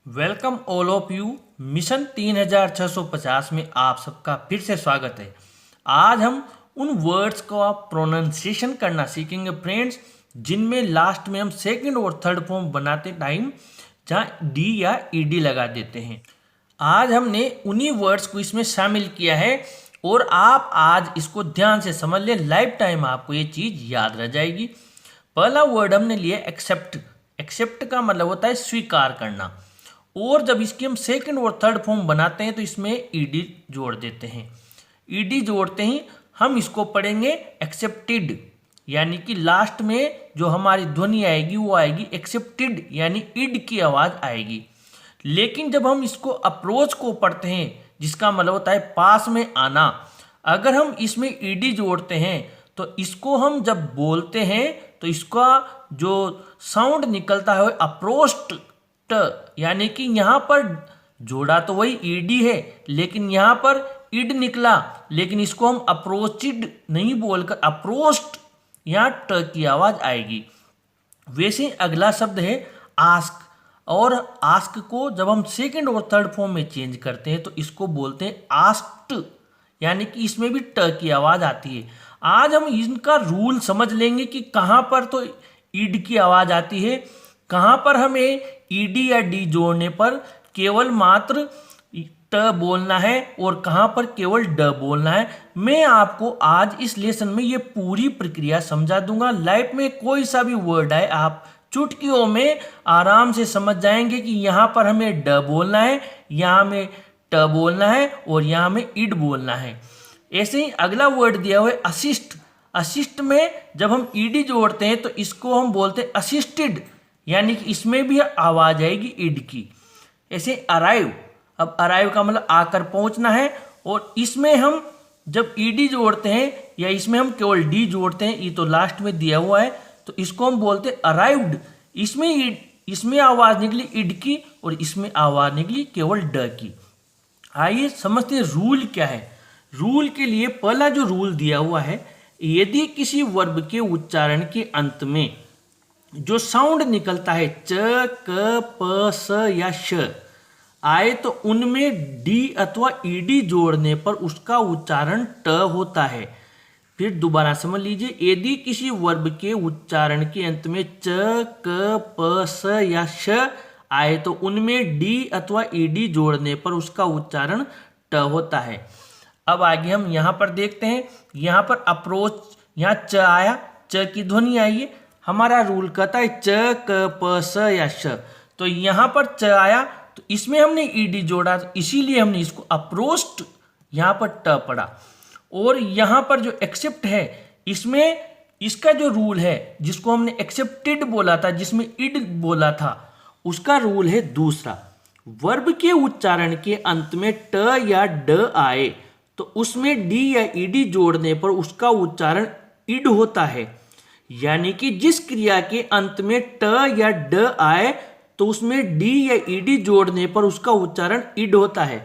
Welcome all of you. Mission 3650 में आप सबका फिर से स्वागत है। आज हम उन वर्ड्स का प्रोनाउंसिएशन करना सीखेंगे फ्रेंड्स, जिनमें लास्ट में हम सेकंड और थर्ड फॉर्म बनाते टाइम जहाँ डी या ईडी लगा देते हैं। आज हमने उन्हीं वर्ड्स को इसमें शामिल किया है और आप आज इसको ध्यान से समझ लें, लाइफ टाइम आपको ये चीज़ याद रह जाएगी। पहला वर्ड हमने लिया एक्सेप्ट। एक्सेप्ट का मतलब होता है स्वीकार करना, और जब इसकी हम सेकंड और थर्ड फॉर्म बनाते हैं तो इसमें ईडी जोड़ देते हैं। ईडी जोड़ते ही हम इसको पढ़ेंगे एक्सेप्टेड, यानी कि लास्ट में जो हमारी ध्वनि आएगी वो आएगी एक्सेप्टेड, यानी इड की आवाज़ आएगी। लेकिन जब हम इसको अप्रोच को पढ़ते हैं, जिसका मतलब होता है पास में आना, अगर हम इसमें ईडी जोड़ते हैं तो इसको हम जब बोलते हैं तो इसका जो साउंड निकलता है वो अप्रोच्ड, यानी कि यहाँ पर जोड़ा तो वही ईडी है लेकिन यहाँ पर इड निकला, लेकिन इसको हम अप्रोचिड नहीं बोलकर अप्रोच्ड, यहाँ ट की आवाज आएगी। वैसे अगला शब्द है आस्क, और आस्क को जब हम सेकंड और थर्ड फॉर्म में चेंज करते हैं तो इसको बोलते हैं आस्क्ड, यानी कि इसमें भी ट की आवाज आती है। आज हम इनका रूल समझ लेंगे कि कहाँ पर तो इड की आवाज आती है, कहाँ पर हमें ईडी या डी जोड़ने पर केवल मात्र ट बोलना है और कहाँ पर केवल ड बोलना है। मैं आपको आज इस लेसन में ये पूरी प्रक्रिया समझा दूंगा। लाइफ में कोई सा भी वर्ड आए आप चुटकियों में आराम से समझ जाएंगे कि यहाँ पर हमें ड बोलना है, यहाँ में ट बोलना है और यहाँ में इड बोलना है। ऐसे ही अगला वर्ड दिया हुआ है असिस्ट। असिस्ट में जब हम ईडी जोड़ते हैं तो इसको हम बोलते हैं असिस्टेड, यानी कि इसमें भी आवाज आएगी इड की। ऐसे अराइव, अब अराइव का मतलब आकर पहुंचना है, और इसमें हम जब ईडी जोड़ते हैं या इसमें हम केवल डी जोड़ते हैं, ये तो लास्ट में दिया हुआ है, तो इसको हम बोलते हैं अराइव्ड। इसमें आवाज निकली इड की और इसमें आवाज निकली केवल ड की। आइए समझते हैं रूल क्या है। रूल के लिए पहला जो रूल दिया हुआ है, यदि किसी वर्ब के उच्चारण के अंत में जो साउंड निकलता है च, क, प, स या श आए तो उनमें डी अथवा ईडी जोड़ने पर उसका उच्चारण ट होता है। फिर दोबारा समझ लीजिए, यदि किसी वर्ब के उच्चारण के अंत में च, क, प, स या श आए तो उनमें डी अथवा ईडी जोड़ने पर उसका उच्चारण ट होता है। अब आगे हम यहाँ पर देखते हैं, यहाँ पर अप्रोच, यहाँ च आया, च की ध्वनि आई है। हमारा रूल कहता है च, क, प, स या श, तो यहाँ पर च आया तो इसमें हमने ईडी जोड़ा, तो इसीलिए हमने इसको अप्रोच्ड यहाँ पर ट पढ़ा। और यहाँ पर जो एक्सेप्ट है, इसमें इसका जो रूल है, जिसको हमने एक्सेप्टेड बोला था, जिसमें इड बोला था, उसका रूल है दूसरा। वर्ब के उच्चारण के अंत में ट या ड आए तो उसमें डी या ईडी जोड़ने पर उसका उच्चारण इड होता है, यानी कि जिस क्रिया के अंत में ट या ड आए तो उसमें डी या ईडी जोड़ने पर उसका उच्चारण इड होता है।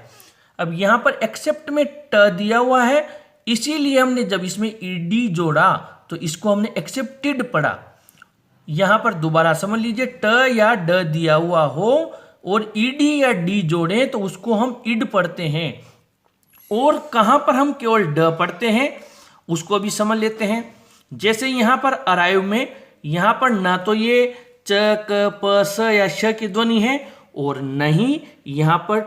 अब यहाँ पर एक्सेप्ट में ट दिया हुआ है, इसीलिए हमने जब इसमें ईडी जोड़ा तो इसको हमने एक्सेप्टेड पढ़ा। यहाँ पर दोबारा समझ लीजिए, ट या ड दिया हुआ हो और ईडी या डी जोड़े तो उसको हम इड पढ़ते हैं, और कहाँ पर हम केवल ड पढ़ते हैं उसको भी समझ लेते हैं। जैसे यहाँ पर अराइव में, यहाँ पर ना तो ये च, क, प, स या श की ध्वनि है और न ही यहाँ पर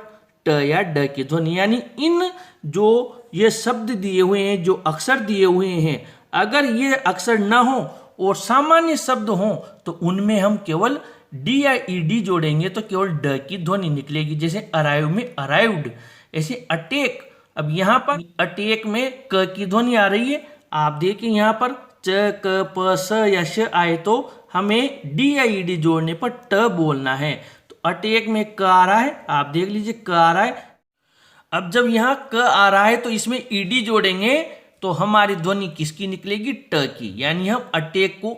ट या ड की ध्वनि, यानी इन जो ये शब्द दिए हुए हैं, जो अक्षर दिए हुए हैं, अगर ये अक्षर ना हो और सामान्य शब्द हो तो उनमें हम केवल डी या ईडी जोड़ेंगे तो केवल ड की ध्वनि निकलेगी। जैसे अराइव में अराइव्ड, ऐसे अटेक, अब यहाँ पर अटेक में क की ध्वनि आ रही है, आप देखिए यहाँ पर च, क, प, स या श आए तो हमें डी या ईडी जोड़ने पर ट बोलना है। तो अटेक में क आ रहा है, आप देख लीजिए क आ रहा है। अब जब यहाँ क आ रहा है तो इसमें ईडी जोड़ेंगे तो हमारी ध्वनि किसकी निकलेगी? ट की, यानी हम अटेक को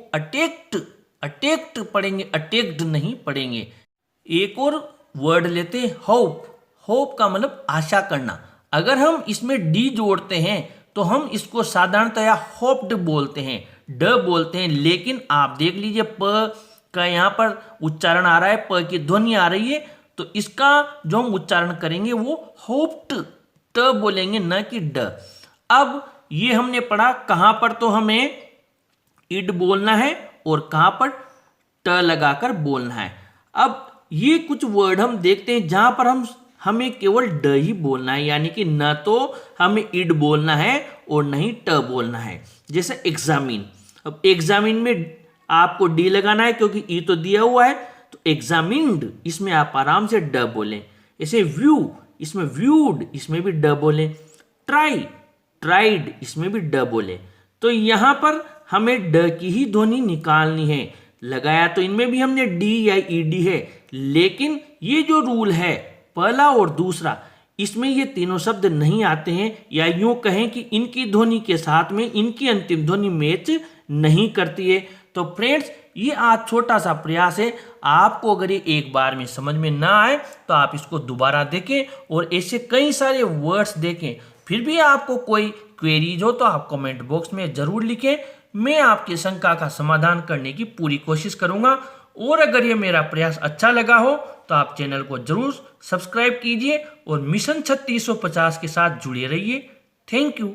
अटेक्ट पढ़ेंगे, अटेक्ड नहीं पढ़ेंगे। एक और वर्ड लेते हैं होप। होप का मतलब आशा करना। अगर हम इसमें डी जोड़ते हैं तो हम इसको साधारणतया होप्ड बोलते हैं, ड बोलते हैं, लेकिन आप देख लीजिए प का यहाँ पर उच्चारण आ रहा है, प की ध्वनि आ रही है, तो इसका जो हम उच्चारण करेंगे वो होप्ड, ट बोलेंगे, न कि ड। अब ये हमने पढ़ा कहां पर तो हमें इड बोलना है और कहां पर ट लगाकर बोलना है। अब ये कुछ वर्ड हम देखते हैं जहां पर हमें केवल ड ही बोलना है, यानी कि न तो हमें इड बोलना है और नहीं ट बोलना है। जैसे एग्जामिन, अब एग्जामिन में आपको डी लगाना है क्योंकि ई तो दिया हुआ है, तो एग्जामिन्ड इसमें आप आराम से ड बोलें। ऐसे व्यू, इसमें व्यूड, इसमें भी ड बोलें। ट्राई, ट्राइड, इसमें भी ड बोले। तो यहां पर हमें ड की ही ध्वनि निकालनी है। लगाया तो इनमें भी हमने डी या ईडी है, लेकिन ये जो रूल है पहला और दूसरा, इसमें ये तीनों शब्द नहीं आते हैं, या यूं कहें कि इनकी ध्वनि के साथ में इनकी अंतिम ध्वनि मैच नहीं करती है। तो फ्रेंड्स, ये आज छोटा सा प्रयास है। आपको अगर ये एक बार में समझ में ना आए तो आप इसको दोबारा देखें और ऐसे कई सारे वर्ड्स देखें। फिर भी आपको कोई क्वेरीज हो तो आप कमेंट बॉक्स में जरूर लिखें, मैं आपकी शंका का समाधान करने की पूरी कोशिश करूंगा। और अगर ये मेरा प्रयास अच्छा लगा हो तो आप चैनल को जरूर सब्सक्राइब कीजिए और मिशन 3650 के साथ जुड़े रहिए। Thank you.